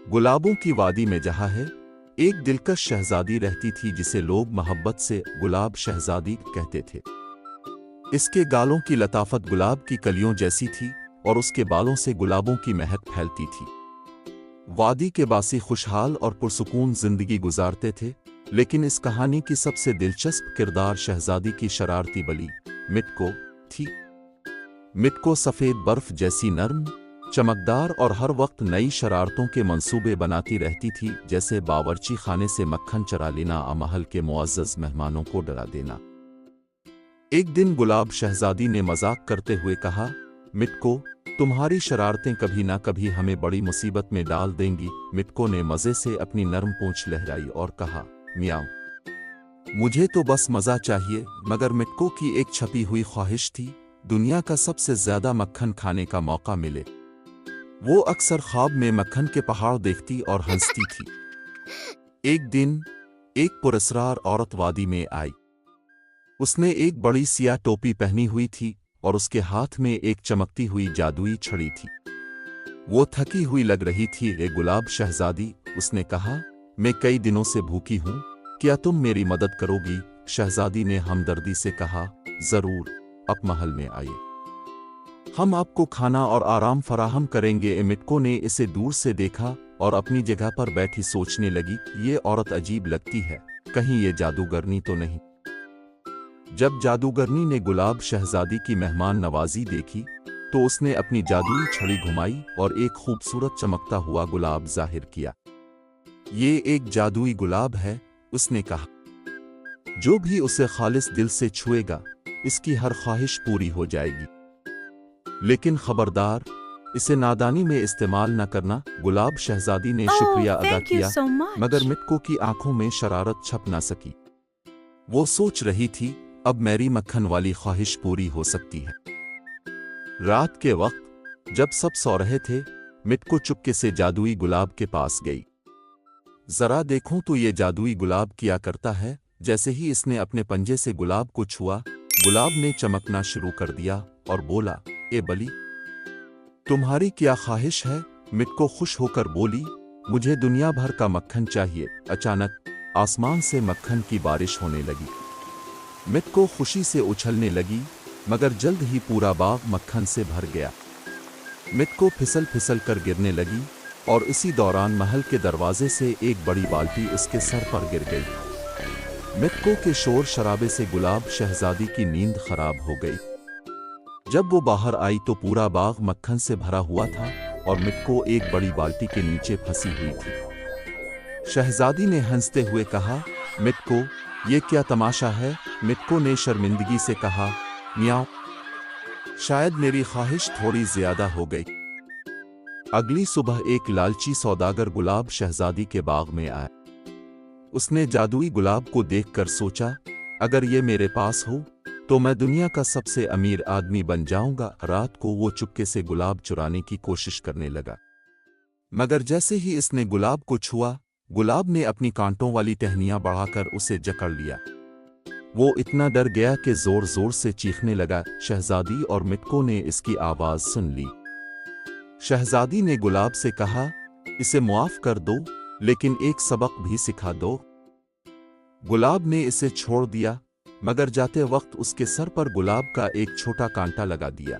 गुलाबों की वादी में जहाँ है, एक दिलकश शहजादी रहती थी जिसे लोग मोहब्बत से गुलाब शहजादी कहते थे। इसके गालों की लताफत गुलाब की कलियों जैसी थी और उसके बालों से गुलाबों की महक फैलती थी। वादी के बासी खुशहाल और पुरसुकून जिंदगी गुजारते थे, लेकिन इस कहानी की सबसे दिलचस्प किरदार शहजादी की शरारती बली मिटको थी। मिटको सफ़ेद बर्फ जैसी नर्म, चमकदार और हर वक्त नई शरारतों के मंसूबे बनाती रहती थी, जैसे बावर्ची खाने से मक्खन चरा लेना या महल के मुअज़्ज़ज़ मेहमानों को डरा देना। एक दिन गुलाब शहजादी ने मजाक करते हुए कहा, मिटको, तुम्हारी शरारतें कभी ना कभी हमें बड़ी मुसीबत में डाल देंगी। मिटको ने मज़े से अपनी नर्म पूंछ लहराई और कहा, मियाँ, मुझे तो बस मज़ा चाहिए। मगर मिटको की एक छपी हुई ख्वाहिश थी, दुनिया का सबसे ज़्यादा मक्खन खाने का मौका मिले। वो अक्सर ख्वाब में मक्खन के पहाड़ देखती और हंसती थी। एक दिन एक पुरस्कार औरत वादी में आई। उसने एक बड़ी सियाह टोपी पहनी हुई थी और उसके हाथ में एक चमकती हुई जादुई छड़ी थी। वो थकी हुई लग रही थी। ए गुलाब शहजादी, उसने कहा, मैं कई दिनों से भूखी हूँ, क्या तुम मेरी मदद करोगी? शहजादी ने हमदर्दी से कहा, जरूर, आप महल में आइए, हम आपको खाना और आराम फराहम करेंगे। मिटको ने इसे दूर से देखा और अपनी जगह पर बैठी सोचने लगी, ये औरत अजीब लगती है, कहीं ये जादूगरनी तो नहीं। जब जादूगरनी ने गुलाब शहजादी की मेहमान नवाजी देखी तो उसने अपनी जादुई छड़ी घुमाई और एक खूबसूरत चमकता हुआ गुलाब जाहिर किया। ये एक जादुई गुलाब है, उसने कहा, जो भी उसे खालिस दिल से छुएगा इसकी हर ख्वाहिश पूरी हो जाएगी। लेकिन खबरदार, इसे नादानी में इस्तेमाल न करना। गुलाब शहजादी ने शुक्रिया अदा किया, मगर मिटको की आंखों में शरारत छप न सकी। वो सोच रही थी, अब मेरी मक्खन वाली ख्वाहिश पूरी हो सकती है। रात के वक्त जब सब सो रहे थे, मिटको चुपके से जादुई गुलाब के पास गई। जरा देखूं तो ये जादुई गुलाब किया करता है। जैसे ही इसने अपने पंजे से गुलाब को छुआ, गुलाब ने चमकना शुरू कर दिया और बोला, ए बली, तुम्हारी क्या ख्वाहिश है? मिटको खुश होकर बोली, मुझे दुनिया भर का मक्खन चाहिए। अचानक आसमान से मक्खन की बारिश होने लगी। मिटको खुशी से उछलने लगी, मगर जल्द ही पूरा बाग मक्खन से भर गया। मिटको फिसल फिसल कर गिरने लगी और इसी दौरान महल के दरवाजे से एक बड़ी बाल्टी उसके सर पर गिर गई। मिटको के शोर शराबे से गुलाब शहजादी की नींद खराब हो गई। जब वो बाहर आई तो पूरा बाग मक्खन से भरा हुआ था और मिटको एक बड़ी बाल्टी के नीचे फंसी हुई थी। शहजादी ने हंसते हुए कहा, मिटको, ये क्या तमाशा है? मिटको ने शर्मिंदगी से कहा, मियाँ, शायद मेरी ख्वाहिश थोड़ी ज्यादा हो गई। अगली सुबह एक लालची सौदागर गुलाब शहजादी के बाग में आया। उसने जादुई गुलाब को देखकर सोचा, अगर ये मेरे पास हो तो मैं दुनिया का सबसे अमीर आदमी बन जाऊंगा। रात को वो चुपके से गुलाब चुराने की कोशिश करने लगा, मगर जैसे ही इसने गुलाब को छुआ, गुलाब ने अपनी कांटों वाली टहनियां बढ़ाकर उसे जकड़ लिया। वो इतना डर गया कि जोर जोर से चीखने लगा। शहजादी और मिटको ने इसकी आवाज सुन ली। शहजादी ने गुलाब से कहा, इसे मुआफ कर दो, लेकिन एक सबक भी सिखा दो। गुलाब ने इसे छोड़ दिया, मगर जाते वक्त उसके सर पर गुलाब का एक छोटा कांटा लगा दिया।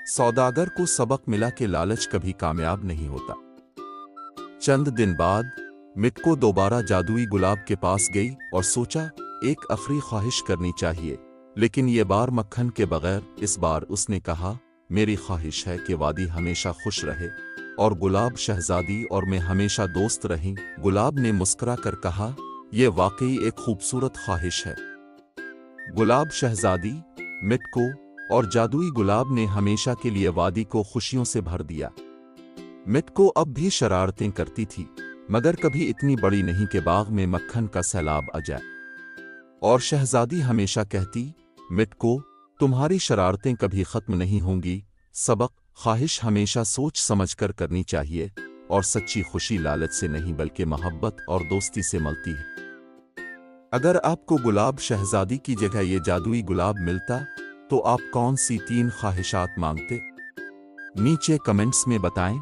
सौदागर को सबक मिला कि लालच कभी कामयाब नहीं होता। चंद दिन बाद मिटको दोबारा जादुई गुलाब के पास गई और सोचा, एक आखिरी ख्वाहिश करनी चाहिए, लेकिन ये बार मक्खन के बगैर। इस बार उसने कहा, मेरी ख्वाहिश है कि वादी हमेशा खुश रहे और गुलाब शहजादी और मैं हमेशा दोस्त रहें। गुलाब ने मुस्कुरा कर कहा, यह वाकई एक खूबसूरत ख्वाहिश है। गुलाब शहजादी, मिटको और जादुई गुलाब ने हमेशा के लिए वादी को खुशियों से भर दिया। मिटको अब भी शरारतें करती थी, मगर कभी इतनी बड़ी नहीं कि बाग में मक्खन का सैलाब आ जाए। और शहजादी हमेशा कहती, मिटको, तुम्हारी शरारतें कभी खत्म नहीं होंगी। सबक, ख्वाहिश हमेशा सोच समझ कर करनी चाहिए और सच्ची खुशी लालच से नहीं बल्कि मोहब्बत और दोस्ती से मिलती है। अगर आपको गुलाब शहजादी की जगह ये जादुई गुलाब मिलता तो आप कौन सी 3 ख्वाहिशात मांगते? नीचे कमेंट्स में बताएं।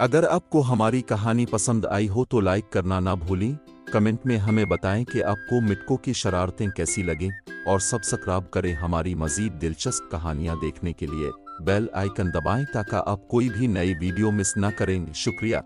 अगर आपको हमारी कहानी पसंद आई हो तो लाइक करना ना भूलें। कमेंट में हमें बताएं कि आपको मिटको की शरारतें कैसी लगें और सब्सक्राइब करें हमारी मज़ीद दिलचस्प कहानियां देखने के लिए। बेल आइकन दबाएं ताकि आप कोई भी नई वीडियो मिस ना करें। शुक्रिया।